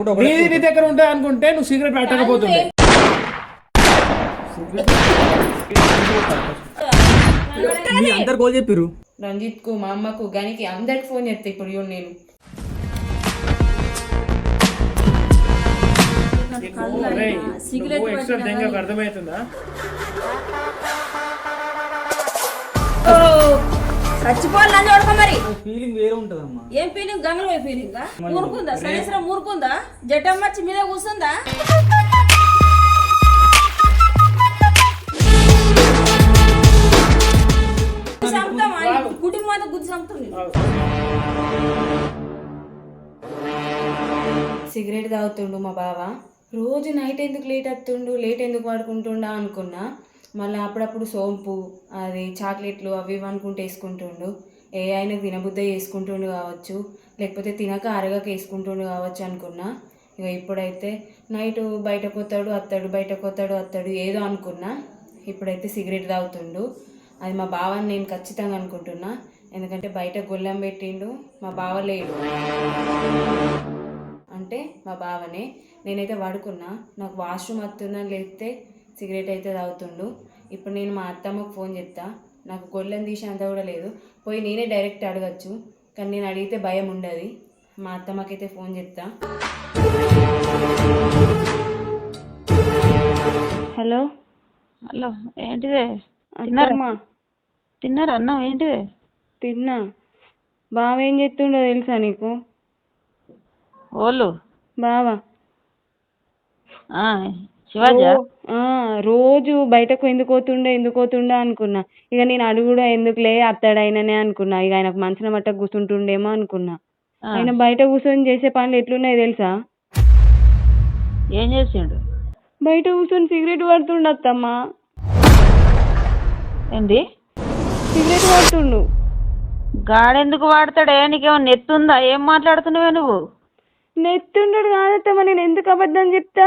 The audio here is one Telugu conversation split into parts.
నీ దగ్గర ఉంటాయి అనుకుంటే నువ్వు సిగరెట్ పెట్టకపోతుండే. అందరు గోల్ చెప్పిర్రు. రంజిత్ కు, మా అమ్మకు, గనికి అందరికి ఫోన్ చేస్తా ఇప్పుడు చూడు నేను. అర్థమవుతుందా? చచ్చిపోవాలని చూడక మరి ఫీలింగ్ వేరే ఉంటదమ్మా. ఏం ఫీలింగ్? గంగల ఫీలింగ్ ఊరుకుందా? సంవత్సరం ఊరుకుందా? జట్టమ్మ వచ్చి మీద కూర్చుందా? కుటుంబం అంతా గుర్తు చంపుతుంది. సిగరెట్ తాగుతుండు మా బావ. రోజు నైట్ ఎందుకు లేట్ వస్తుండు, లేట్ ఎందుకు పడుకుంటుండా అనుకున్నా. మళ్ళీ అప్పుడప్పుడు సోంపు, అది చాక్లెట్లు అవి ఇవి అనుకుంటూ వేసుకుంటుండు. ఆయనకు తినబుద్ధ వేసుకుంటుండు కావచ్చు, లేకపోతే తినక అరగక వేసుకుంటుండు కావచ్చు అనుకున్నా. ఇక ఇప్పుడైతే నైట్ బయటకు వస్తాడు వస్తాడు, బయటకు వస్తాడు వస్తాడు ఏదో అనుకున్నా. ఇప్పుడైతే సిగరెట్ తాగుతుండు. అది మా బావని నేను ఖచ్చితంగా అనుకుంటున్నా. ఎందుకంటే బయట గొల్లం పెట్టిండు, మా బావ లేడు అంటే మా బావనే. నేనైతే పడుకున్నా, నాకు వాష్రూమ్ వస్తుందని లేస్తే సిగరెట్ అయితే తాగుతుండు. ఇప్పుడు నేను మా అత్తమ్మకు ఫోన్ చేస్తా. నాకు గొల్లం తీసేంత కూడా లేదు, పోయి నేనే డైరెక్ట్ అడగచ్చు. కానీ నేను అడిగితే భయం ఉండదు. మా అత్తమ్మకైతే ఫోన్ చేస్తా. హలో హలో, ఏంటిదే? తిన్నారా అన్నం? ఏంటిదే? తిన్నా. బావ ఏం చేస్తుండో తెలుసా నీకు? ఓళ్ళు బావా శివాజీ రోజు బయటకు ఎందుకు పోతుండే అనుకున్నా. ఇక నేను అడుగుడా ఎందుకులే అత్తాడైననే అనుకున్నా. ఇక ఆయనకు మనసున మట్ట కూర్చుంటుండేమో అనుకున్నా. ఆయన బయట కూర్చొని చేసే పనులు ఎట్లున్నాయి తెలుసా? ఏం చేసిండు? బయట కూర్చొని సిగరెట్ పడుతుండు అత్తమ్మా. ఏంటి? సిగరెట్ పడుతుండు. గాడెందుకు వాడతాడే? నీకేమో నెత్తుందా? ఏం మాట్లాడుతున్నావే నువ్వు? నెత్తుండడు కాదత్తమ్మా, నేను ఎందుకు అబద్ధం చెప్తా?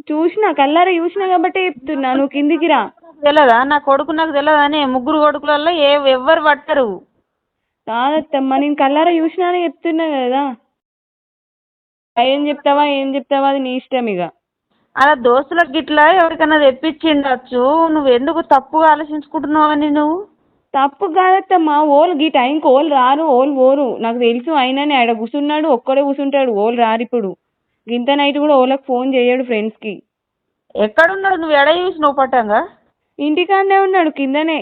చూసినా, కల్లారా చూసినా కాబట్టి చెప్తున్నా. నువ్వు కిందికి రా. తెలియదా? నా కొడుకు నాకు తెలియదని. ముగ్గురు కొడుకులలో ఎవ్వరు పట్టరు. కాదత్తమ్మా, నేను కల్లారా చూసినా అని చెప్తున్నా కదా. ఏం చెప్తావా అది నీ ఇష్టం. ఇక అలా దోస్తులకు గిట్లా ఎవరికైనా తెప్పించిండొచ్చు. నువ్వు ఎందుకు తప్పుగా ఆలోచించుకుంటున్నావని? నువ్వు తప్పు కాదత్తమ్మా. ఓళ్ళు గీ టైంకి ఓళ్ళు రారు, ఓళ్ళు పోరు. నాకు తెలుసు. అయిననే ఆడ కూర్చున్నాడు, ఒక్కడే కూర్చుంటాడు. ఓళ్ళు రారు ఇప్పుడు. గింత నైట్ కూడా ఓళ్ళకి ఫోన్ చేయడు ఫ్రెండ్స్కి. ఎక్కడున్నాడు? నువ్వు ఎడ చూసి నువ్వు పట్టంగా? ఇంటికాడనే ఉన్నాడు, కిందనే.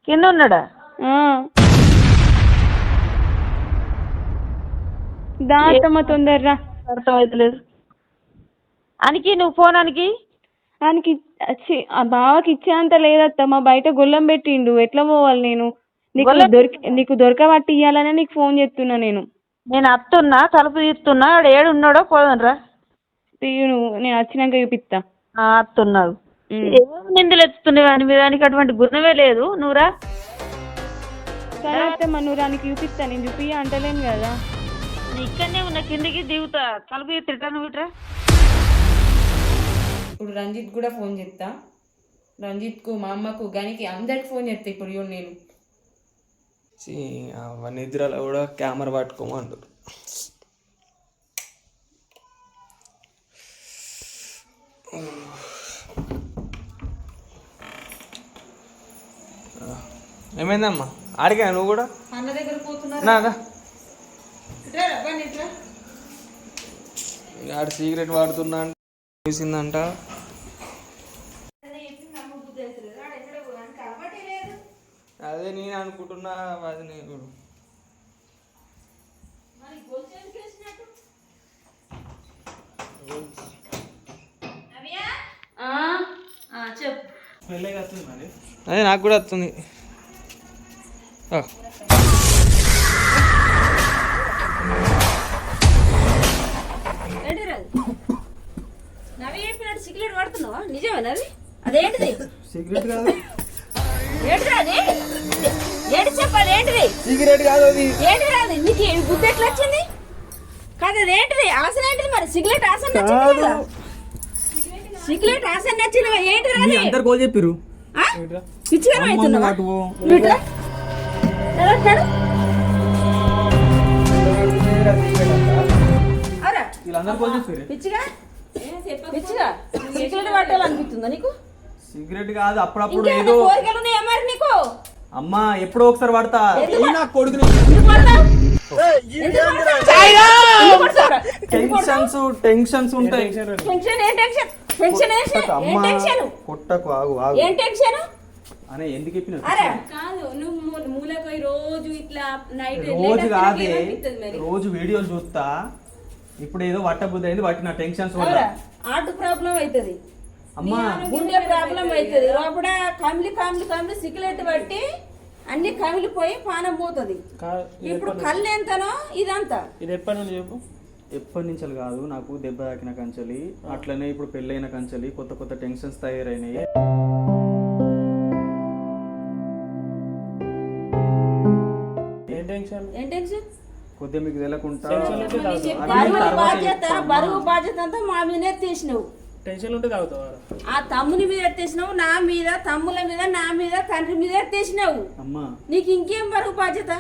కింద ఉన్నాడా? దాతమ్మ తొందరరా. అర్థమవుతలేదు. అనికి నువ్వు ఫోన్ అనికి బావకి ఇచ్చేంత లేదత్తమ్మా. బయట గొల్లం పెట్టిండు. ఎట్లా పోవాలి నేను? నీకు దొరకబట్టి ఇయ్యాలనే నీకు ఫోన్ చేస్తున్నా. నేను అత్తున్నా, తలుపు తీస్తున్నా. ఆడు ఏడు ఉన్నాడో పోదనరా. తీయును, నేను వచ్చినాక చూపిస్తా. అత్తున్నాడు. నిందులు ఎత్తుతున్నావు అని మీద. దానికి అటువంటి గుణమే లేదు. నువ్వురా. సరే అత్తమ్మా, నువ్వు రానికి చూపిస్తా. నేను చూపియ్య అంటలేను కదా. ఇక్కడనే ఉన్న, కిందికి దిగుతా. తలుపు తిట్టా. నువ్వు ఇట్రా. ఇప్పుడు రంజిత్ కూడా ఫోన్ చేస్తా. రంజిత్కు, మా అమ్మకు, గనికి అందరికి ఫోన్ చేస్తా ఇప్పుడు చూడు నేను. నిద్రలో కూడా కెమెరా పట్టుకోమంటారు. ఏమైందమ్మా? ఆడిగా నువ్వు కూడా అన్న దగ్గర పోతున్నా. ఆడు సిగరెట్ వాడుతున్నా అంటే చూసిందంట. అదే నేను అనుకుంటున్నా. అది నేను అదే నాకు కూడా వస్తుంది. సిగరెట్ పడుతున్నావా? నిజమేనా అది? అదేంటిది? సిగరెట్ కాదు. ఏంటిది అది? ఏంటి చెప్పాలి? ఏంటిది? సిగరెట్ కాదు అది. ఏంటిది అది? నీకు బుద్ధి ఎట్లా వచ్చింది? కాదు అదేంటిది? ఆసన ఏంటిది మరి? సిగరెట్ ఆసన నచ్చింది కదా? సిగరెట్ ఆసన నచ్చింది కదా? ఏంటిది అది? అందరు గోల్ చెప్పిర్రు. పిచ్చిగా అవుతున్నావా? అవురా వీళ్ళందరూ పోసేస్తారు పిచ్చిగా పిచ్చిగా సిగరెట్ పట్టాలనిపిస్తుందా నీకు? సిగరెట్ కాదు, అప్పుడప్పుడు ఇంకేమైనా ఏదో కోరికలు ఉన్నాయా మరి నీకు? అమ్మా ఎప్పుడో ఒకసారి పడతా నా కొడుకుని ఎందుకు పడతావు? ఎందుకు పడతావురా? టెన్షన్స్ టెన్షన్స్ ఉంటాయి. టెన్షన్ ఏం టెన్షన్? టెన్షన్ ఏం టెన్షన్? ఏం అమ్మా టెన్షన్? కొట్టకు, ఆగు ఆగు ఏం టెన్షన్? అనే ఎందుకు చెప్పిన అరే కాదు నువ్వు మూలకై రోజు ఇట్లా నైట్ రోజు కాదే, రోజు వీడియోలు చూస్తా. ఇప్పుడు ఏదో వట్ట బుద్ధి అయింది, వాటి నా టెన్షన్స్ వల్ల అవురా? హార్ట్ ప్రాబ్లం అవుతుంది, అమ్మా గుండె ప్రాబ్లం అవుతుంది, లోపల కమిలి కమిలి కమిలి సిగరెట్ పట్టి అన్ని కమిలిపోయి పానం పోతుంది. ఇప్పుడు కళ్ళు ఎంతనో ఇదంతా. ఇది ఎప్పటి నుండి చెప్పు? ఎప్పటి నుంచి కాదు, నాకు దెబ్బ తాకిన కంచెలి, అట్లనే ఇప్పుడు పెళ్ళైన కంచెలి కొత్త కొత్త టెన్షన్స్ తయారైనాయి. ఏం టెన్షన్? ఏం టెన్షన్? కొద్దిగా మీకు తెలకుండా బరువు బాధ్యత అంతా మా మీదే తీసినావు. టెన్షన్ ఉంటే తాగుతావా? ఆ తమ్ముని మీద ఎత్తేసినావు, నా మీద, తమ్ముల మీద, నా మీద, తండ్రి మీద ఎత్తేసినావు. అమ్మా నీకు ఇంకేం బరువు బాధ్యత?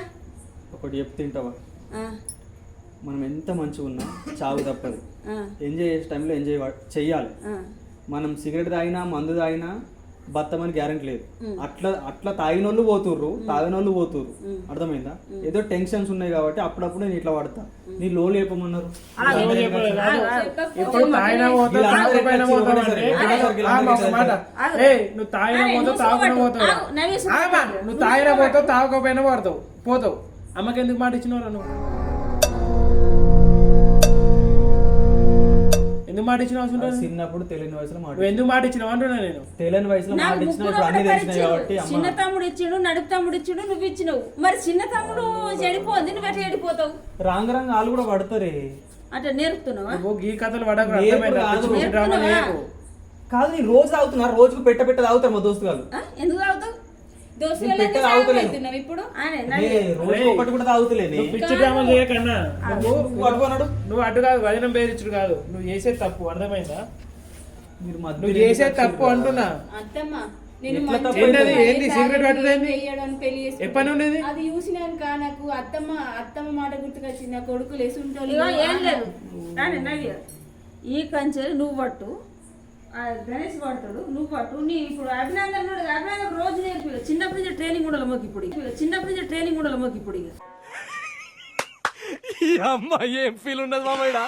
ఒకటి చెప్తే తింటావా? ఆ, మనం ఎంత మంచిగా ఉన్నా చావు తప్పదు. ఆ, ఎంజాయ్ చేసే టైంలో ఎంజాయ్ చెయ్యాలి. ఆ. మనం సిగరెట్ తాగినా మందు తాగినా బత్తమని గ్యారెంటీ లేదు. అట్లా అట్లా తాగినోళ్ళు పోతుర్రు, తాగినోళ్ళు పోతుర్రు. అర్థమైందా? ఏదో టెన్షన్స్ ఉన్నాయి కాబట్టి అప్పుడప్పుడు నేను ఇట్లా పడతా. నీ లో లేపమన్నారు. ఇప్పుడు తాగినా పోతావు, తాగకపోయినా పోతావు అంటే ఒక మాట. నువ్వు తాగినా పోతావు, తాగకుండా పోతావు. నువ్వు తాగినా పోతావు, తాగకపోయినా పోతావు. అమ్మకి ఎందుకు మాట ఇచ్చినవరా నువ్వు? ఎందుకు మాట ఇచ్చిన అవసరం లేదు. చిన్నప్పుడు తెలియని వయసులో మాట నువ్వు ఎందుకు మాట ఇచ్చినావు అంటున్నా నేను. తెలియని వయసులో మాట ఇచ్చిన ఇప్పుడు అన్ని తెలిసినాయి కాబట్టి చిన్న తమ్ముడు ఇచ్చిండు, నడుపు తమ్ముడు ఇచ్చిండు, నువ్వు ఇచ్చినావు. మరి చిన్న తమ్ముడు చెడిపోద్ది, నువ్వు ఎట్లా చెడిపోతావు? రాంగ వాళ్ళు కూడా పడతారే. అట్లా నేర్పుతున్నావా? నువ్వు ఈ కథలు పడకు, అర్థమైందా? డ్రామా చేయకు. కాదు, నేను రోజు తాగుతున్నా, రోజుకు పెట్ట తాగుతారు మా దోస్తు వాళ్ళు. ఎందుకు తాగుతావు? ఇప్పుడు రోజు ఒకటి కూడా తాగుతలేని. నువ్వు పిచ్చి డ్రామాలు చేయకన్నా. నువ్వు అటు కాదు, వజనం బేరిచ్చుడు కాదు, నువ్వు చేసేది తప్పు. అర్థమైందా? మీరు నువ్వు చేసేది తప్పు అంటున్నా. అత్తమ్మ ఏంది సిగరెట్ పట్టుదేంది? ఎప్పటి నుండి అది చూసినాక నాకు అత్తమ్మ మాట గుర్తుకొచ్చింది. నా కొడుకు లేసుంటాడు. ఇగో ఏం లేదు, ఈ కంచెలు నువ్వు పట్టు, గణేష్ పడతాడు, నువ్వు పట్టు. నీ ఇప్పుడు అభినందన్ రోజు నేర్పి చిన్నప్పటి నుంచి ట్రైనింగ్ ఉండాలి మాకు ఇప్పుడు. ఇక ఏం ఫీల్ ఉండదు మామయ్య.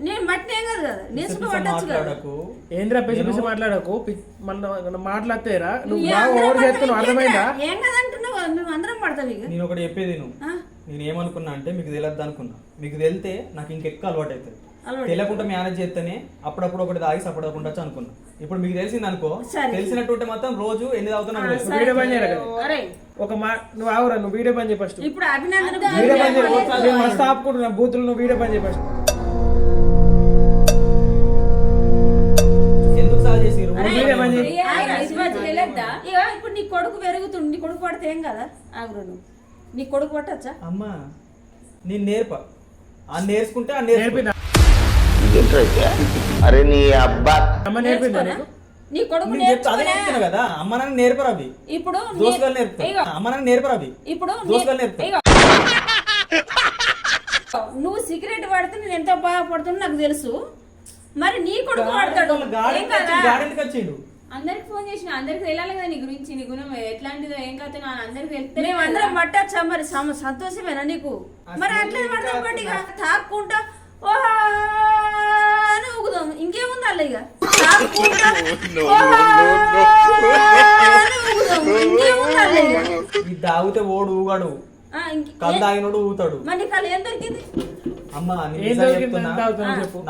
నేను మట్టినే కాదు కదా, నేర్చుకో పట్టచ్చు కదా. ఏంద్రా పిసి పిసి మాట్లాడకు. మన మాట్లాడతారా నువ్వు బాగా ఓవర్ చేస్తున్నావు. అర్థమైందా? ఏం కదా అంటున్నావు, మేము అందరం పడతాం. ఇక నేను ఒకటి చెప్పేది నేను ఏమనుకున్నా అంటే మీకు తెలియద్దు అనుకున్నా. మీకు తెలితే నాకు ఇంకెక్కువ అలవాటు అవుతుంది. తెలియకుండా మేనేజ్ చేస్తేనే అప్పుడప్పుడు ఒకటి తాగి సపడకుండా అనుకున్నా. ఇప్పుడు మీకు తెలిసింది అనుకో, తెలిసినట్టుంటే మాత్రం రోజు ఎన్ని తాగుతున్నా వీడియో పని చేయరా కదా? ఒక నువ్వు ఆవురా, నువ్వు వీడియో పని చెప్పచ్చు. ఇప్పుడు అభినందన వీడియో పని చేయరు, మస్తు ఆపుకుంటున్నా బూతులు. నువ్వు వీడియో పని చెప్పచ్చు. ఎందుకు సాగు చేసి ఇప్పుడు నీ కొడుకు పెరుగుతుండు, నీ కొడుకు పడితే ఏం కదా? ఆగురు, నువ్వు నీ కొడుకు పట్టచ్చా? అమ్మా నేను నేర్చుకుంటే నేర్పిన. అరే నీ అబ్బా అమ్మ నేర్పిందా నీకు? నీ కొడుకు కదా అమ్మ నాన్న నేర్పరు అవి. ఇప్పుడు దోస్తులు నేర్పుతారు. అమ్మ నాన్న నేర్పరు అవి. ఇప్పుడు దోస్తులు నేర్పుతారు. నువ్వు సిగరెట్ పడితే నేను ఎంతో బాధపడుతున్నా నాకు తెలుసు. మరి నీ కొడుకు పడతాడు. అందరికి ఫోన్ చేసిన, అందరికి తెలియాలి కదా నీ గురించి, నీ గుణం ఎట్లాంటిదో ఏం కాదు అందరికి తెలిస్తే మేము అందరం పట్టచ్చా? మరి సంతోషమేనా నీకు? మరి అట్లే పడతాం బట్టి తాక్కుంటా ఓహా అని ఊగుదాం. ఇంకేముంది అల్ల? ఇక తాక్కుంటా ఓహా అని ఊగుదాం. ఇంకేముంది అల్ల? ఇక తాగితే ఓడు ఊగాడు, కళ్ళు తాగినోడు ఊగుతాడు. మరి నీ కళ్ళు ఏం దొరికింది? అమ్మా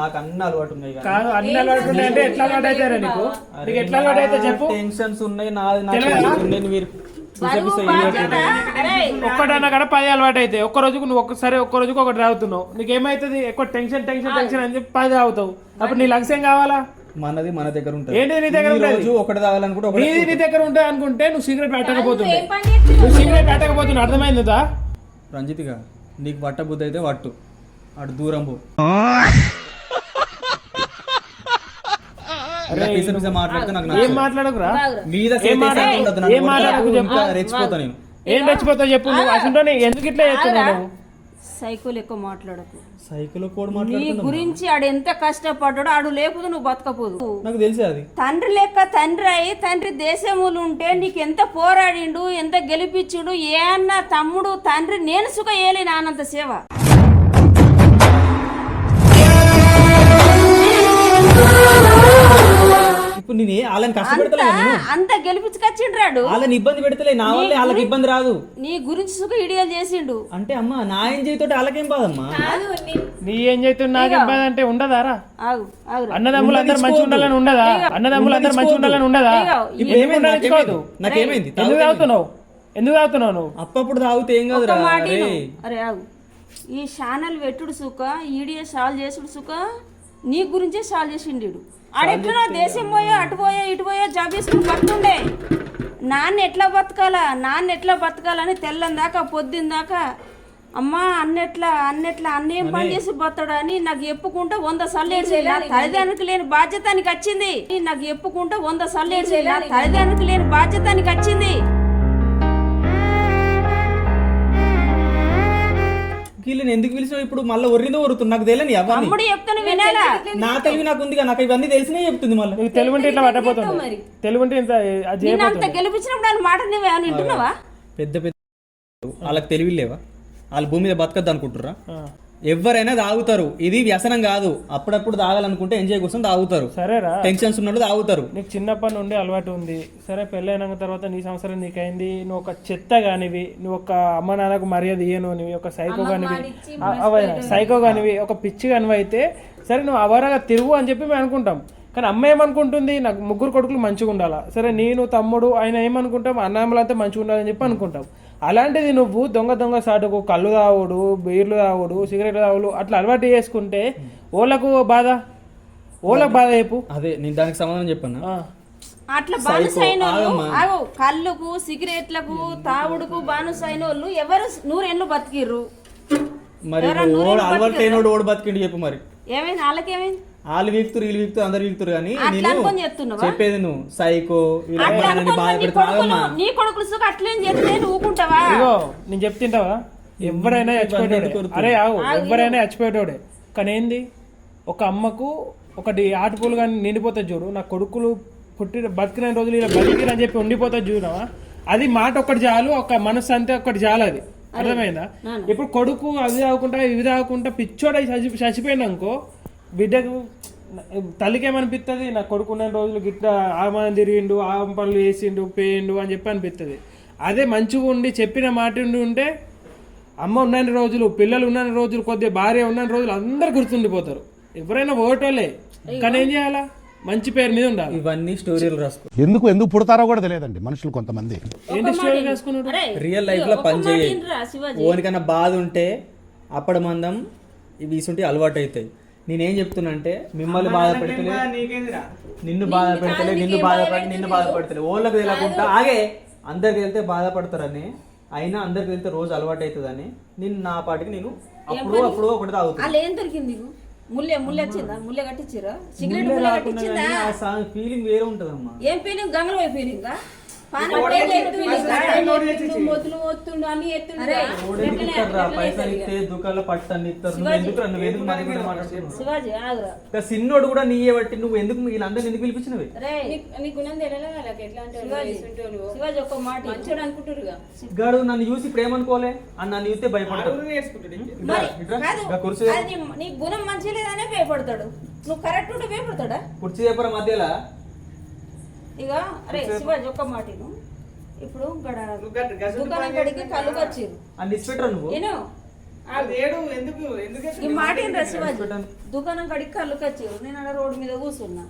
నాకు అన్ని అలవాటు ఉన్నాయి. కాదు అన్ని అలవాటు ఉన్నాయి అంటే ఎట్లా అలవాటు అవుతారా నీకు? నీకు ఎట్లా అలవాటు అయితే చెప్పు. టెన్షన్స్ ఉన్నాయి మీరు ఒక్కటన్నా కూడా 10 అలవాటు అయితే ఒక్క రోజుకు నువ్వు ఒక్క రోజుకు ఒకటి తాగుతున్నావు. నీకేమైతుంది? ఎక్కువ టెన్షన్ అని చెప్పి 10 తాగుతావు. అప్పుడు నీ లక్ష్యం కావాలా? మనది మన దగ్గర ఉంటుంది. ఏంటి నీ దగ్గర ఉంటుంది? ఒకటి తాగాలనుకుంటే నీది నీ దగ్గర ఉంటుంది అనుకుంటే నువ్వు సిగరెట్ పెట్టకపోతుండే. అర్థమైందా? రంజిత్గా నీకు పట్ట బుద్ధి అయితే పట్టు, అటు దూరం పో. మాట్లాడితే నాకు ఏం మాట్లాడకురా, రెచ్చిపోతా నేను. ఏం రెచ్చిపోతావు చెప్పు. నువ్వు అసలు ఎందుకు ఇట్లా చేస్తున్నావు? సైకోలు ఎక్కువ మాట్లాడకు. సైకిల్ కోడ్ నీ మాట్లాడుతున్నా గురించి ఆడు ఎంత కష్టపడ్డాడో ఆడు లేకపోతే నువ్వు బతకపోదు. నాకు తెలిసి అది తండ్రి లెక్క తండ్రి అయి తండ్రి దేశములు ఉంటే నీకు ఎంత పోరాడిండు, ఎంత గెలిపించుడు. ఏ అన్న తమ్ముడు తండ్రి నేను సుఖ ఏలి నానంత సేవ. ఇప్పుడు నేను వాళ్ళని కష్టపెడతలే అంత గెలిపించుకొచ్చిండ్రాడు. వాళ్ళని ఇబ్బంది పెడతలే, నా వల్లే వాళ్ళకి ఇబ్బంది రాదు. నీ గురించి సుఖ ఇడియలు చేసిండు. అంటే అమ్మా నా ఏం చేతో వాళ్ళకేం బాదమ్మా. నీ ఏం చేస్తున్నా నాకేం బాధ అంటే ఉండదారా? ఆగు ఆగు అన్నదమ్ములందరూ మంచిగా ఉండాలని ఉండదా? అన్నదమ్ములందరూ మంచిగా ఉండాలని ఉండదా? ఇప్పుడు ఏమైంది? నాకేమైంది? ఎందుకు తాగుతున్నావు? ఎందుకు తాగుతున్నావు నువ్వు? అప్పుడప్పుడు తాగితే ఏం కాదు. అరే ఆగు. ఈ ఛానల్ పెట్టుడు సుఖ ఈడియో సాల్వ్ చేసుడు సుఖ నీ గురించే సాల్వ్ చేసిండు. ఆడెట్లా దేశం పోయా అటు పోయా ఇటు పోయా జాబ్ చేసుకుని బతుండే. నాన్న ఎట్లా బతకాలని తెల్లని దాకా పొద్దున్న దాకా అమ్మా అన్నెట్లా అన్నేం పని చేసి బతాడని నాకు చెప్పుకుంటా 100 సార్లు ఏడ్చింది. నా తల్లిదండ్రులకు లేని బాధ్యత నీకు వచ్చింది. నాకు చెప్పుకుంటా 100 సార్లు ఏడ్చింది. నా తల్లిదండ్రులకు లేని బాధ్యత నీకు వచ్చింది. వీళ్ళని ఎందుకు పిలిచినావు ఇప్పుడు? మళ్ళీ ఒర్రిందో ఒరుతుంది నాకు తెలియని అవన్నీ. తమ్ముడు చెప్తాను వినాలా? నా తెలివి నాకు ఉంది, నాకు ఇవన్నీ తెలిసినే చెప్తుంది. మళ్ళీ నీకు తెలుగుంటే ఇట్లా పట్టపోతుంది. తెలుగుంటే ఇంత అది అంత గెలిపించినప్పుడు ఆయన మాట నువ్వు వింటున్నావా? పెద్ద పెద్ద వాళ్ళకి తెలివి లేవా? వాళ్ళ భూమి మీద బతకద్దు అనుకుంటుర్రా? ఎవరైనా తాగుతారు, ఇది వ్యసనం కాదు. అప్పుడప్పుడు తాగాలనుకుంటే ఎంజాయ్ కోసం తాగుతారు. సరేరా, టెన్షన్స్ ఉన్నట్టు తాగుతారు. నీకు చిన్నప్పటి నుండి అలవాటు ఉంది. సరే పెళ్ళైన తర్వాత నీ సంవత్సరం నీకైంది. నువ్వు ఒక చెత్త కానివి, నువ్వు ఒక అమ్మ నాన్నకు మర్యాద ఇయ్యనువి, ఒక సైకో కానివి, సైకో కానివి, ఒక పిచ్చి కానివి అయితే సరే నువ్వు అవరగా తిరుగు అని చెప్పి మేము అనుకుంటాం. కానీ అమ్మ ఏమనుకుంటుంది? నాకు 3 కొడుకులు మంచిగా ఉండాలా. సరే నేను తమ్ముడు ఆయన ఏమనుకుంటాం? అన్నమ్మలంతా మంచిగా ఉండాలని చెప్పి అనుకుంటాం. అలాంటిది నువ్వు దొంగ సాటుకు కళ్ళు తాగుడు, బీర్లు తాగుడు, సిగరెట్లు తాగుడు అట్లా అలవాటు చేసుకుంటే ఓళ్ళకు బాధ చెప్పు. అదే నేను దానికి సమాధానం చెప్పాను. అట్లా బానుసైన వాళ్ళు కళ్ళుకు సిగరెట్లకు తాగుడుకు బానుసైన వాళ్ళు ఎవరు 100 ఏళ్ళు బతికిర్రు. మరి అలవాటు అయినోడు ఓడి బతికిండి చెప్పు. మరి ఏమైంది? వాళ్ళకేమైంది? వాళ్ళు వీక్తురు వీళ్ళు వీక్తురు అందరు వీక్తురు. కానీ చెప్పేది నువ్వు సైకో నీ కొడుకులు సుఖ అట్లేం చెప్తే ఊకుంటావా? నేను చెప్తుంటావా? ఎవరైనా చచ్చిపోయేటోడే. అరే ఆగు, ఎవరైనా చచ్చిపోయేటోడే. కానీ ఏంది, ఒక అమ్మకు ఒకటి ఆటపూలు కానీ నిండిపోతుంది చూడు. నా కొడుకులు బతికిన రోజులు ఇలా బతికిరని చెప్పి ఉండిపోతుంది చూడవా? అది మాట ఒక్కటి చాలు, ఒక మనసు అంతే ఒక్కటి చాలు. అది అర్థమైందా? ఇప్పుడు కొడుకు అది తాగకుండా ఇవి తాగకుండా పిచ్చోడ చచ్చిపోయినాకో బిడ్డకు తల్లికి ఏమనిపిస్తుంది? నా కొడుకు ఉన్న రోజులు గిట్లా ఆమానం తిరిగిండు, ఆ పనులు వేసిండు, పేయిండు అని చెప్పి అనిపిస్తుంది. అదే మంచిగా ఉండి చెప్పిన మాట ఉంటే అమ్మ ఉన్నన్ని రోజులు, పిల్లలు ఉన్నన్ని రోజులు, కొద్దిగా భార్య ఉన్నన్ని రోజులు అందరు గుర్తుండిపోతారు. ఎవరైనా ఓటోలే. కానీ ఏం చేయాలా? మంచి పేరు మీద ఉండాలి. ఇవన్నీ స్టోరీలు రాసుకో. ఎందుకు పుడతారో కూడా తెలియదండి మనుషులు కొంతమంది. ఏంటి స్టోరీ రాసుకున్నాడు? రియల్ లైఫ్ లో పని చేయాలి. ఓనికన్నా బాధ ఉంటే అప్పటి మందం ఇవి ఇసుంటి అలవాటు అవుతాయి. నేనేం చెప్తున్నా అంటే మిమ్మల్ని బాధ పెడతలే, నిన్ను బాధ పెడతలే, నిన్ను బాధపడతలే. ఓళ్ళకి తెలియకుండా ఆగే అందరికి వెళ్తే బాధపడతారని, అయినా అందరికి వెళ్తే రోజు అలవాటు అవుతుందని నేను నా పాటికి నేను అప్పుడు ఒకటి తాగుతాను. ఏం దొరికింది? ముల్లె వచ్చిందా? ముల్లె కట్టించారా? సిగరెట్ ఫీలింగ్ వేరే ఉంటదమ్మా. ఏం ఫీలింగ్? గంగలో ఫీలింగ్ సిన్నోడు కూడా నీయే బట్టి నువ్వు ఎందుకు వీళ్ళందరినీ ఎందుకు పిలిపించినవి? సిగ్గాడు నన్ను చూసి ఇప్పుడు ఏమనుకోలే అని నన్ను చూస్తే భయపడతాడు. నీ గుణం మంచి లేదనే భయపడతాడు. నువ్వు కరెక్ట్ ఉంటే భయపడతాడా? కుర్చీ చెప్పరా మధ్యలో ఇక అరే శివాజీ ఒక్క మాట ఇప్పుడు దుకాణం కడికి కళ్ళు వచ్చిర్రు ఈ మాట శివాజీ. దుకాణం కడికి కళ్ళు వచ్చిర్రు. నేను అలా రోడ్డు మీద కూర్చున్నా.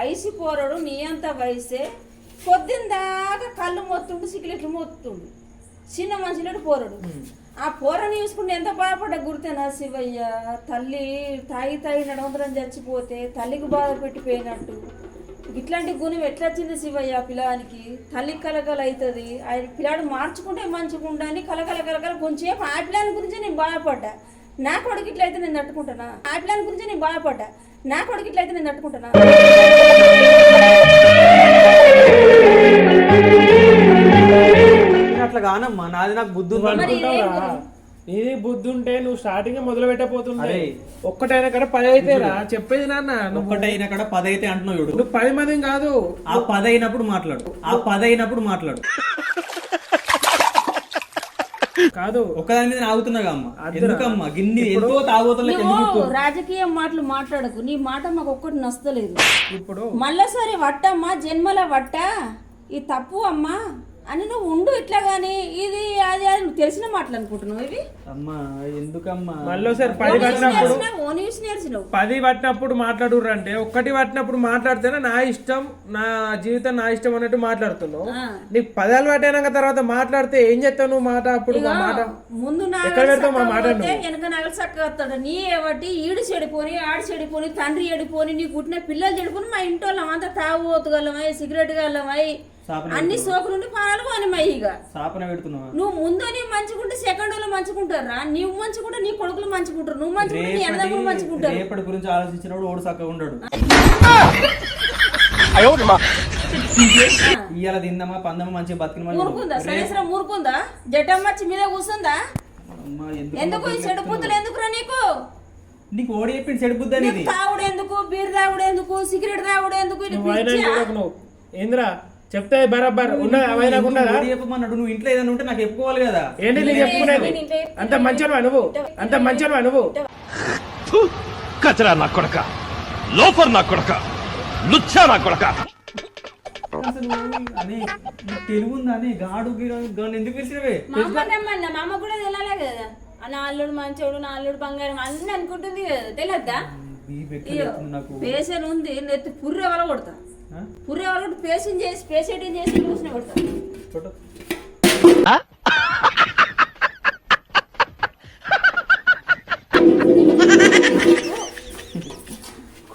ఐసి పోరాడు నీ అంత వయసే పొద్దున్న దాకా కళ్ళు మొత్తుండు, సిగరెట్లు మొత్తుండు. చిన్న మనుషులు పోరాడు. ఆ పోరని చూసుకుంటే ఎంత బాధపడ్డా గుర్తేనా శివయ్య? తల్లి తాగి నడవంతరం చచ్చిపోతే తల్లికి బాధ పెట్టిపోయినట్టు ఇట్లాంటి గుణం ఎట్లా వచ్చింది శివయ్య పిల్లానికి? తల్లి కలకల అవుతుంది. ఆయన పిల్లాడు మార్చుకుంటే మంచిగా ఉండని కలకల కొంచెం ఆ పిల్లాని గురించి నేను బాధపడ్డా. నా కొడుకు ఇట్లయితే నేను తట్టుకుంటానా? ఆ పిల్లాని గురించి నేను బాధపడ్డా. నా కొడుకు ఇట్లయితే నేను తట్టుకుంటానా? అట్లా కానమ్మా, నాది నాకు బుద్ధి. నీది బుద్ధి ఉంటే నువ్వు స్టార్టింగ్ మొదలు పెట్టపోతుండే అరే. ఒక్కటైనా కదా 10 అయితే రా చెప్పేది నాన్న నువ్వు ఒక్కటైనా కూడా 10 అయితే అంటున్నావు చూడు. నువ్వు 10 మందిని కాదు ఆ 10 అయినప్పుడు మాట్లాడు, ఆ 10 అయినప్పుడు మాట్లాడు. కాదు ఒక్కదాని మీద ఆగుతున్నాగా అమ్మ, ఎందుకమ్మా గిన్ని ఎంతో తాగోతలకి ఎందుకు నువ్వు ఇప్పుడు? రాజకీయ మాటలు మాట్లాడకు, నీ మాట మాకు ఒక్కటి నచ్చలేదు. ఇప్పుడు మళ్ళా సరే వట్టమ్మా, జన్మల వట్ట, ఈ తప్పు అమ్మా అని నువ్వు ఉండు ఇట్లా గాని ఇది అది అది నువ్వు తెలిసిన మాటలు అనుకుంటున్నావు ఇవి. అమ్మా ఎందుకమ్మా? మళ్ళీసారి 10 పట్టినప్పుడు ఓ న్యూస్ నేర్చినావు. 10 పట్టినప్పుడు మాట్లాడుర్రు అంటే ఒక్కటి పట్టినప్పుడు మాట్లాడితేనే నా ఇష్టం, నా జీవితం నా ఇష్టం అన్నట్టు మాట్లాడుతున్నావు. నీకు 10 అలవాటు అయినాక తర్వాత మాట్లాడితే ఏం చేస్తావు నువ్వు మాట? అప్పుడు మా మాట ముందు ఎక్కడ పెడతావు మా మాట? వెనక నగలు చక్కగా వస్తాడు. నీ ఏవటి ఈడు చెడిపోని, ఆడు చెడిపోని, తండ్రి చెడిపోని, నీ పుట్టిన పిల్లలు చెడిపోని, మా ఇంటి వాళ్ళం అంతా తాగుబోతుగలమై, సిగరెట్ గల్లమై, అన్ని సోకు నుండి పానాలు పోనిమై. ఇక శాపన పెడుతున్నావా? నువ్వు ముందు నీ మంచుకుంటే సెకండ్ వాళ్ళు మంచుకుంటారా? నువ్వు మంచుకుంటే నీ కొడుకులు మంచుకుంటారు, నువ్వు మంచుకుంటే నీ అన్నదమ్ములు మంచుకుంటారు. రేపటి గురించి ఆలోచించినప్పుడు ఓడు చక్కగా ఉండడు. ఇవాళ తిందమా పందమా మంచిగా బతికిన ఊరుకుందా సంవత్సరం ఊరుకుందా? జటం వచ్చి మీద కూర్చుందా? ఎందుకు ఈ చెడు బుద్ధులు ఎందుకురా నీకు? నీకు ఓడి చెప్పింది చెడు బుద్ధి అనేది. తాగుడు ఎందుకు, బీర్ తాగుడు ఎందుకు, సిగరెట్ తాగుడు ఎందుకు? ఇది నువ్వు అయినా పిచ్చా? చూడకు నువ్వు. ఏందిరా చెప్తే బరాబర్ ఉన్నది అవైనా ఉన్నదా? ఓడి చెప్పమన్నాడు. నువ్వు ఇంట్లో ఏదైనా ఉంటే నాకు చెప్పుకోవాలి కదా. ఏంటి నీకు చెప్పుకునేది? అంత మంచిగా నువ్వు, అంత మంచిగా నువ్వు. కచరా నా కొడక, లోఫర్ నా కొడక, లుచ్చా నా కొడక. అసలు అని నీకు తెలుగు ఉందని గాడు గాని ఎందుకు పిలిచినవే? మా అమ్మ రమ్మన్నా, మా అమ్మ కూడా తెలియాలే కదా. నా అల్లుడు మంచోడు, నా అల్లుడు బంగారం అన్ని అనుకుంటుంది కదా, తెలియద్దా? నాకు పేషెంట్ ఉంది, నెత్తి పుర్రె వల కొడతా. పుర్రె వల కొట్టి పేషెంట్ చేసి చూసిన కొడతా. ఫోటో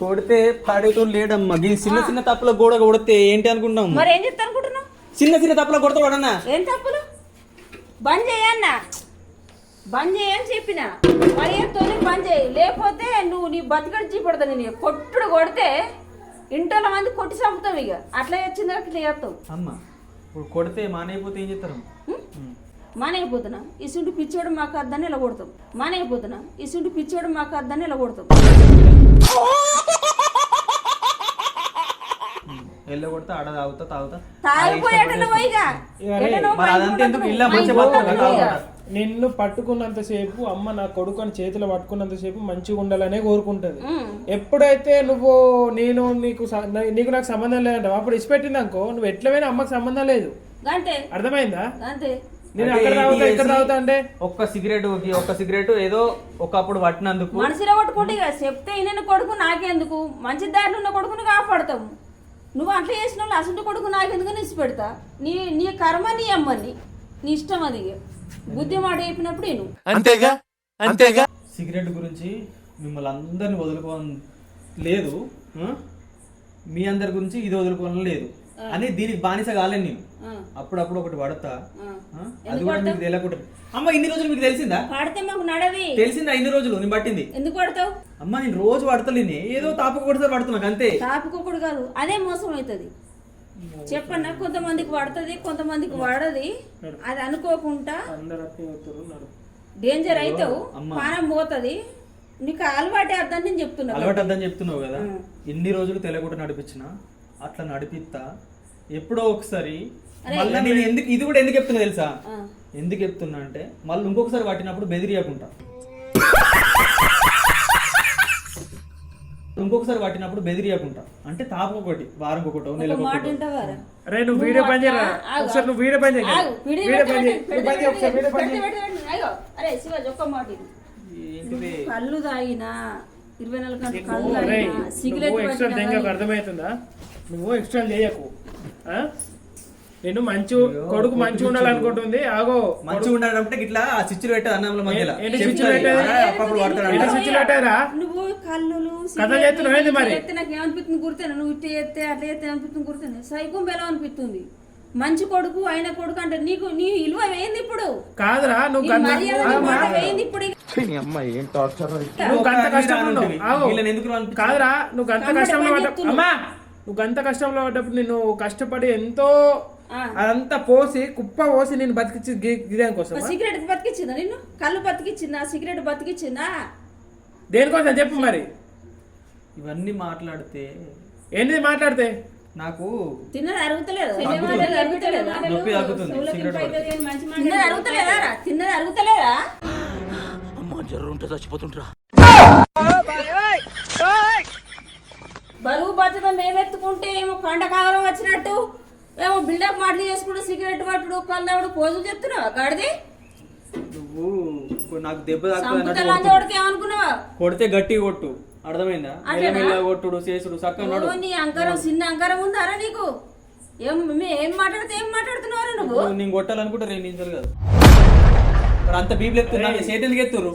కొడితే పాడేతో లేడమ్మా. ఈ చిన్న చిన్న తప్పుల గోడ కొడితే ఏంటి అనుకుంటాం? మరి ఏం చెప్తా అనుకుంటున్నావు? చిన్న చిన్న తప్పుల కొడతా వాడన్నా. ఏం తప్పులు? బంద్ చేయన్నా, బంద్ చేయని చెప్పిన మరి తోని బంద్ చేయి, లేకపోతే నువ్వు నీ బతికడి చీపడతా. నేను కొట్టుడు కొడితే ఇంట్లో మంది కొట్టి చంపుతావు. ఇక అట్లా వచ్చిందా ఇట్లా చేస్తావు. అమ్మా ఇప్పుడు కొడితే మానైపోతే ఏం చేస్తారు? మానైపోతున్నా ఇసుంటి పిచ్చోడు మాకు అద్దని ఇలా కొడతాం. మానైపోతున్నా ఇసుంటి పిచ్చోడు మాకు అద్దని ఇలా కొడతాం. ఎల్ల కొడితే ఆడ తాగుతా తాగుతా తాగిపోయేటను పోయిగా మరి అదంతా ఎందుకు? ఇల్లా మంచిగా బతకాలి. నిన్ను పట్టుకున్నంతసేపు అమ్మ నా కొడుకుని చేతిలో పట్టుకున్నంతసేపు మంచిగా ఉండాలనే కోరుకుంటది. ఎప్పుడైతే నువ్వు నేను నీకు నాకు సంబంధం లేదంటావు, అప్పుడు ఇచ్చిపెట్టింది అనుకో, నువ్వు ఎట్లమైనా అమ్మకి సంబంధం లేదు. అంతే అర్థమైందా? అంతే. నేను అక్కడ తాగుతా ఇక్కడ తాగుతా అంటే ఒక్క సిగరెట్ ఏదో ఒకప్పుడు పట్టినందుకు మనసులో కొట్టుకుంటే ఇక చెప్తే ఈయన కొడుకు నాకెందుకు, మంచి దారిలో ఉన్న కొడుకుని కాపాడతావు. నువ్వు అట్లా చేసిన వాళ్ళు అసలు కొడుకు నాకెందుకు నిలిచి పెడతా. నీ కర్మ నీ అమ్మని, నీ ఇష్టం. అది బుద్ధి మాట చెప్పినప్పుడు నేను అంతేగా అంతేగా. సిగరెట్ గురించి మిమ్మల్ని అందరిని వదులుకోని లేదు, మీ అందరి గురించి ఇది వదులుకోవాలని లేదు అని దీనికి బానిస కాలేను నేను. అప్పుడప్పుడు ఒకటి పడతా, అది కూడా మీకు తెలియకుండా. అమ్మ ఇన్ని రోజులు మీకు తెలిసిందా? పాడితే మాకు నడవి తెలిసిందా ఇన్ని రోజులు నేను పట్టింది? ఎందుకు పడతావు? అమ్మ నేను రోజు పడతలేని, ఏదో తాపకు కొడితే పడుతున్నా అంతే. తాపుకోకూడదు కాదు, అదే మోసం అవుతుంది. చెప్పన్నా, కొంతమందికి పడుతుంది, కొంతమందికి పడది. అది అనుకోకుండా డేంజర్ అవుతావు, పానం పోతుంది. నీకు అలవాటే అర్థం నేను చెప్తున్నా. అలవాటు అర్థం చెప్తున్నావు కదా. ఇన్ని రోజులు తెలియకుండా నడిపించిన అట్లా నడిపిస్తా. ఎప్పుడో ఒకసారి మళ్ళీ నేను ఇది కూడా ఎందుకు చెప్తున్నా తెలుసా? ఎందుకు చెప్తున్నా అంటే మళ్ళీ ఇంకొకసారి పట్టినప్పుడు బెదిరియకుండా, అంటే తాపకొకటి వారంకొకటో నెలకొకటో. అరే నువ్వు వీడియో పని చేయరా ఒకసారి? నువ్వు వీడియో పని చేయ, వీడియో పని చేయి. అరే శివాజీ ఒక్క మాట, కళ్ళు తాగినా 24 గంటలు కళ్ళు తాగినా సిగరెట్ ఎక్స్ట్రా దెంగకు అర్థమవుతుందా? నువ్వు ఎక్స్ట్రా చేయకు. నేను మంచి కొడుకు మంచిగా ఉండాలనుకుంటుంది. ఆగో మంచిగా ఉండాలంటే ఇట్లా చిచ్చులు పెట్టారు అన్నంలో మధ్యలో. నువ్వు కళ్ళు కథ చేస్తున్నావు మరి? నాకు ఏమనిపిస్తుంది గుర్తాను, నువ్వు ఇట్లా చేస్తే అట్లా చేస్తే అనిపిస్తుంది గుర్తాను. సైకం బెలం అనిపిస్తుంది. మంచి కొడుకు అయిన కొడుకు అంటే నీకు నీ విలువ వేయింది ఇప్పుడు కాదురా. నువ్వు వేయింది ఇప్పుడు. నువ్వు గంత కష్టంలో కాదురా, నువ్వు గంత కష్టంలో పడ్డప్పుడు అమ్మా, నువ్వు గంత కష్టంలో పడ్డప్పుడు నేను కష్టపడి ఎంతో అదంతా పోసి కుప్ప పోసి నేను బతికించి గిదాని కోసం సిగరెట్ బతికిచ్చిందా నిన్ను? కళ్ళు బతికిచ్చిందా? సిగరెట్ బతికిచ్చిందా? దేనికోసం చెప్పు మరి. ఇవన్నీ మాట్లాడితే ఏంటిది మాట్లాడితే నాకు తిన్నది అరుగుతలేదు, నొప్పి తగ్గుతుంది. సిగరెట్ పడితే. తిన్నది అరుగుతలేదా? తిన్నది అరుగుతలేదా? బరువు బాధ్యత మేమెత్తుకుంటే ఏమో పంట కాగరం వచ్చినట్టు ఏమో బిల్డప్ మాటలు చేసుకుంటూ సిగరెట్ పట్టుడు కళ్ళవుడు పోజులు చెప్తున్నావా గాడిది? నువ్వు ఇప్పుడు నాకు దెబ్బ తాకుతుంది సంపుతా అన్నట్టు లంచోడికి ఏమనుకున్నావా? కొడితే గట్టి కొట్టు, అర్థమైందా? మెల్లమెల్ల కొట్టుడు చేసుడు చక్కగా ఓ, నీ అంకరం చిన్న అంకరం ఉందారా నీకు? ఏం మాట్లాడితే ఏం మాట్లాడుతున్నావు నువ్వు? నేను కొట్టాలనుకుంటే 2 నిమిషాలు కాదు. మరి అంత బీబీలు ఎత్తున్నా చేతులకి ఎత్తురు.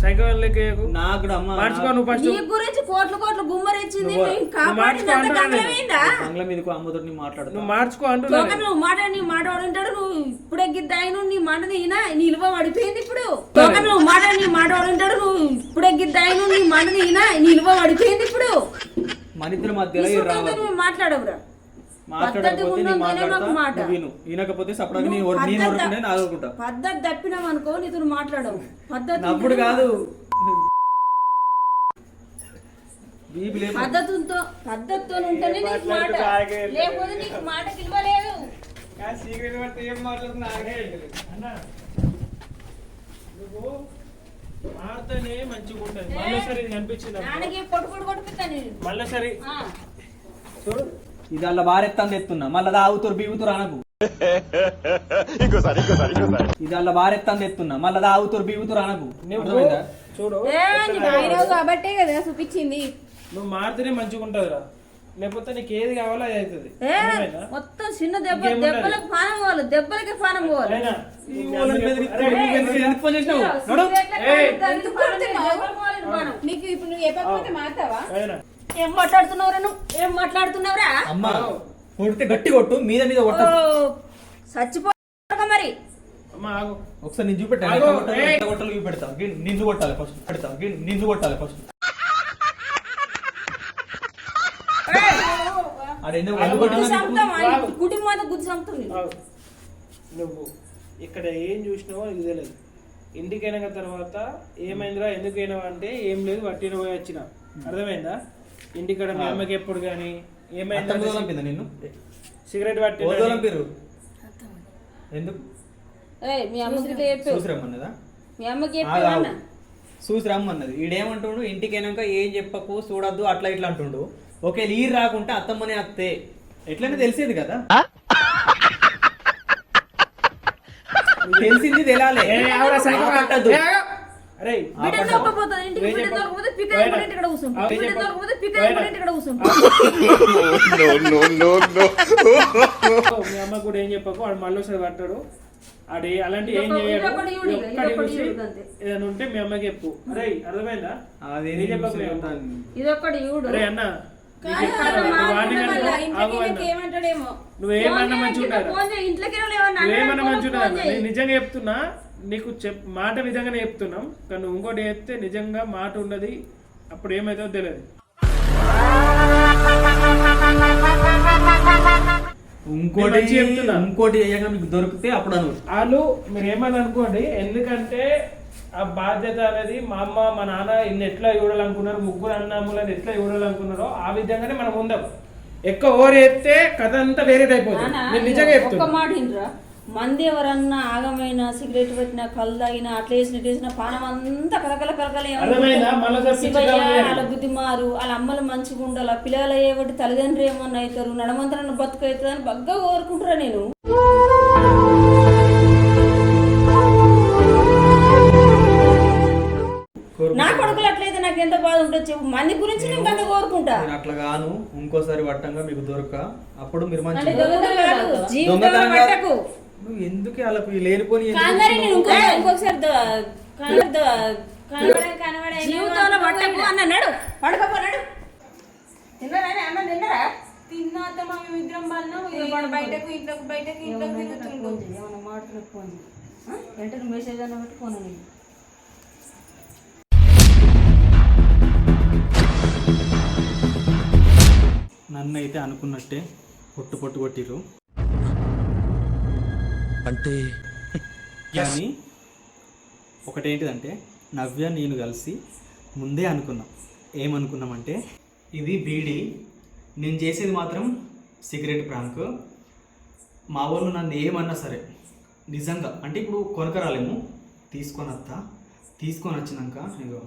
సైకోలకి నాకు కూడా అమ్మ మార్చుకో నువ్వు ఫస్ట్. నీ గురించి కోట్లు కోట్లు గుమ్మరించింది మేము కాపాడినంత గంగలమైందా? బంగ్లా మీదకు అమ్మతో మాట్లాడుతూ నువ్వు మార్చుకో అంటున్నా. తోకను నువ్వు మాట నీ మాట వాడుంటాడు నువ్వు ఇప్పుడే గిద్దాయను నీ మాట నీనా నిలువ పడిపోయింది ఇప్పుడు. తోకను నువ్వు మాట నీ మాట వాడుంటాడు నువ్వు ఇప్పుడే గిద్దాయను నీ మాట నీనా నిలువ పడిపోయింది ఇప్పుడు. మన ఇద్దరి మధ్యలో ఈ రావాలి. నువ్వు మాట్లాడవురా. మాట్లాడకపోతే నీ మాట్లాడతా విను, వినకపోతే సపడగా నేను ఊరుకుంటే నేను ఆదుకుంటా. పద్ధతి తప్పినామనుకో నీతో మాట్లాడవు. పద్ధతి అప్పుడు కాదు పద్ధతితో ఉంటేనే నీకు మాట, లేకపోతే నీకు మాట ఇవ్వలేదు. నువ్వు మాడితేనే మంచిగా ఉంటుంది. మళ్ళీ సరే కనిపించింది నాన్నకి పొట్టు కొట్టుకుంటాను మళ్ళీ సరే చూడు. ఇది అలా బారెత్తాను ఎత్తున్నా మళ్ళీ ఆగుతారు బీగుతారు అనకు. ఇది అలా బారెత్తాను ఎత్తున్నా మళ్ళీ ఆగుతారు బీగుతారు అనకు. చూడు కాబట్టే కదా చూపించింది. నువ్వు మారితేనే మంచిగా ఉంటదిరా, లేకపోతే నీకు ఏది కావాలో అది అవుతుంది. మొత్తం చిన్న దెబ్బలకు పానం పోవాలి, దెబ్బలకి పానం పోవాలి. నీకు ఇప్పుడు నువ్వు చెప్పకపోతే మాట్లాడతావా? ఏం మాట్లాడుతున్నావురా నువ్వు? ఏం మాట్లాడుతున్నావురా? అమ్మా కొడితే గట్టి కొట్టు, మీద మీద కొట్టు. చచ్చిపో మరి. ఒకసారి నేను చూపెట్టాను కొట్టాలి చూపెడతా. నిన్ను కొట్టాలి ఫస్ట్, పెడతా నిన్ను కొట్టాలి ఫస్ట్. కుటుంబం గుర్తు చంపుతుంది. నువ్వు ఇక్కడ ఏం చూసినావో ఇది తెలియదు. ఇంటికి అయిన తర్వాత ఏమైందిరా ఎందుకు అయినావా అంటే ఏం లేదు వట్టిన పోయి వచ్చిన, అర్థమైందా? ఇంటికాడ మీ అమ్మకి ఎప్పుడు కానీ ఏమైంది నిన్ను సిగరెట్ పట్టి ఎందుకు మీ అమ్మకి చూసి రమ్మన్నదా? మీ అమ్మకి చూసి రమ్మన్నది. ఈడేమంటుండు ఇంటికి అయినాక ఏం చెప్పకు చూడద్దు అట్లా ఇట్లా అంటుండు. ఓకే నీరు రాకుంటే అత్తమ్మనే అత్తే ఎట్లనే తెలిసేది కదా. తెలిసింది తెలాలి. మీ అమ్మ కూడా ఏం చెప్పకు, వాడు మళ్ళీ ఒకసారి పట్టాడు. అది అలాంటి ఏం చేయడు. ఏదైనా ఉంటే మీ అమ్మకి చెప్పు. అరే అర్థమైందా? అరే అన్న నువ్వేమన్నా మంచిగా నేను నిజంగా చెప్తున్నా నీకు మాట విధంగానే చెప్తున్నాం. కానీ ఇంకోటి చెప్తే నిజంగా మాట ఉండదు, అప్పుడు ఏమైతుందో తెలియదు. ఇంకోటి మీకు దొరికితే అప్పుడు వాళ్ళు మీరు ఏమని అనుకోండి. ఎందుకంటే ఆ బాధ్యత అనేది మా అమ్మ మా నాన్న ఇన్ని ఎట్లా చూడాలనుకున్నారు, ముగ్గురు అన్నమ్ములని ఎట్లా చూడాలనుకున్నారో ఆ విధంగానే మనం ఉందాం. ఎక్కువ ఓవర్ చేస్తే కథ అంతా వేరే అయిపోతుంది. నేను నిజంగా చెప్తున్నా. ఒక్క మాట ఇంద్రా, మంది ఎవరన్నా ఆగమైనా సిగరెట్ పెట్టినా కళ్ళు తాగినా అట్లా వేసిన పానం అంతా కలకల వాళ్ళ బుద్ధి మారు, వాళ్ళ అమ్మలు మంచిగా ఉండాలి, పిల్లలు అయ్యేవాటి తల్లిదండ్రులు ఏమన్నా అవుతారు, నడమంతరన్న బతుకు అవుతుంది అని బాగా కోరుకుంటారా. నేను నా కొడుకులు అట్లయితే నాకు ఎంత బాధ ఉంటుంది చెప్పు. మంది గురించి నేను అంత కోరుకుంటా. అట్లా గాను ఇంకోసారి పట్టంగా మీకు దొరక అప్పుడు మీరు మంచి ఎందుకు అలా లేనిపోని జీవితంలో పట్టకు అన్నాడు. పడకపోనాడు తిన్నారా అన్న తిన్నారా? తిన్నాత మేమిద్దరం బయటకు ఇంట్లోకి బయటకు ఇంట్లోకి తిరుగుతుండు. ఏమన్నా మాట్లాడుతున్న ఫోన్ వెంటనే మెసేజ్ అన్న పెట్టి ఫోన్ అని నన్ను అయితే అనుకున్నట్టే పొట్టు కొట్టిర్రు అంటే కానీ ఒకటేంటిదంటే నవ్య నేను కలిసి ముందే అనుకున్నాం. ఏమనుకున్నామంటే ఇది బీడీ, నేను చేసేది మాత్రం సిగరెట్ ప్రాంక్. మా వాళ్ళు నన్ను ఏమన్నా సరే నిజంగా అంటే ఇప్పుడు కొనకరాలేము, తీసుకొని వచ్చినాక ఇగో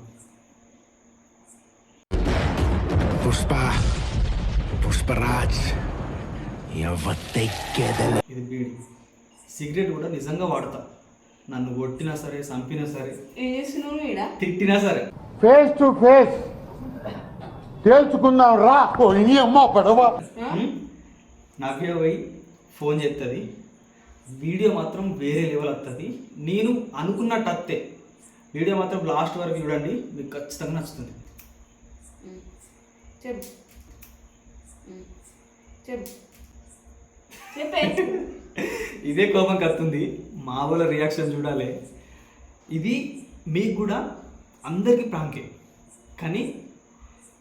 పుష్పరాజ్ ఇది బీడీ. సిగరెట్ కూడా నిజంగా వాడతా. నన్ను కొట్టినా సరే, చంపినా సరే, ఏం చేస్తున్నావు ఈడ? తిట్టినా సరే ఫేస్ టు ఫేస్ తేల్చుకుందాం రా. అమ్మ పడవ. నవ్య పోయి ఫోన్ చేస్తుంది, వీడియో మాత్రం వేరే లెవెల్ వస్తుంది. నేను అనుకున్నట్టు అత్తే వీడియో మాత్రం లాస్ట్ వరకు చూడండి, మీకు ఖచ్చితంగా నచ్చుతుంది. చెప్పు చెప్పు చెప్పే. ఇదే కోపం కత్తుంది, మా వాళ్ళ రియాక్షన్ చూడాలి. ఇది మీకు కూడా అందరికీ ప్రాంకే, కానీ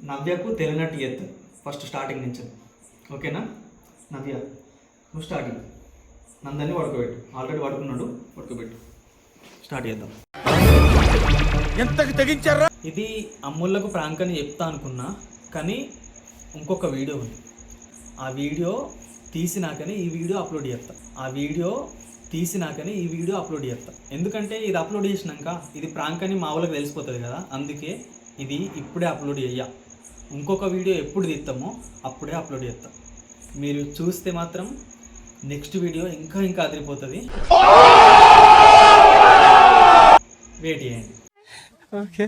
నవ్యకు తెలియనట్టు చేస్తుంది ఫస్ట్ స్టార్టింగ్ నుంచి. ఓకేనా నవ్య, నువ్వు స్టార్టింగ్ నందని పడుకోబెట్టు. ఆల్రెడీ పడుకున్నాడు, పడుకోబెట్టు. స్టార్ట్ చేద్దాం. ఎంతకు తెగించారా? ఇది అమ్ముళ్ళకు ప్రాంక్ అని చెప్తా అనుకున్నా, కానీ ఇంకొక వీడియో ఉంది. ఆ వీడియో తీసినాకనే ఈ వీడియో అప్లోడ్ చేస్తా. ఎందుకంటే ఇది అప్లోడ్ చేసినాక ఇది ప్రాంక్ అని మా వాళ్ళకి తెలిసిపోతుంది కదా, అందుకే ఇది ఇప్పుడే అప్లోడ్ చేయ. ఇంకొక వీడియో ఎప్పుడు తీస్తామో అప్పుడే అప్లోడ్ చేస్తాం. మీరు చూస్తే మాత్రం నెక్స్ట్ వీడియో ఇంకా అదిరిపోతుంది. వెయిట్ చేయండి. ఓకే.